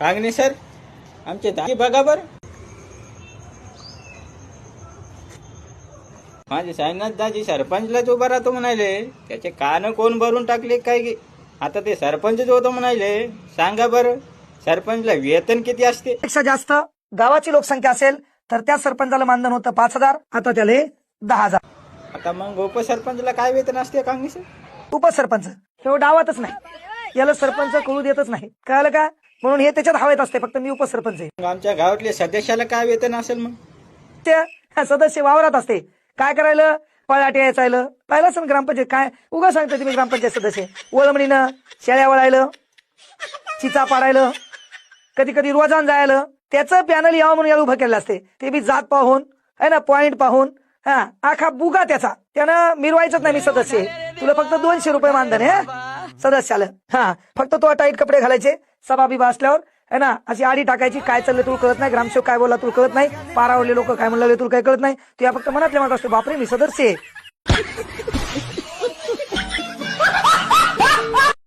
Kangane sir आमचे दाजी बघा बर, माझे साईनाथ दाजी सरपंचलाच उभा राहतो म्हणाले. त्याचे कान कोण भरून टाकले काय की आता ते सरपंचच होतो म्हणाले. सांगा बरं सरपंचला वेतन किती असते? पेक्षा जास्त गावाची लोकसंख्या असेल तर त्या सरपंचाला मानधन होतं 5,000, आता त्याला 10,000. आता मग उपसरपंचला काय वेतन असते कांगणे सर? उपसरपंच हे डावातच नाही, याला सरपंच कळू देतच नाही, कळलं का? म्हणून हे त्याच्यात हवेत असते, फक्त मी उपसरपंच आहे. मग आमच्या गावातल्या सदस्याला काय वेतन असेल? मग त्या सदस्य वावरात असते, काय करायला पळाटे यायचं पाहिलं असं ग्रामपंचायत काय उगा सांगतो तुम्ही. ग्रामपंचायत सदस्य वळमणीनं शेळ्या वळायलं, चिचा पाडायलं, कधी कधी रोजान जायला, त्याचं पॅनल यावं म्हणून याला उभं केलं असते. ते बी जात पाहून है ना, पॉइंट पाहून, हा आखा बुगा त्याचा, त्यानं मिरवायचंच नाही. मी सदस्य आहे, तुला फक्त 200 रुपये मानधन आहे सदस्याला. हा फक्त तो टाईट कपडे घालायचे, सभा बिभा असल्यावर है ना, अशी आडी टाकायची. काय चाललं तुला कळत नाही, ग्रामसेवक काय बोलला तुला कळत नाही, पारावरले लोक काय म्हणले तुला काय कळत नाही. तू या फक्त मनातल्या मनात असतो, बापरे मी सदस्य आहे.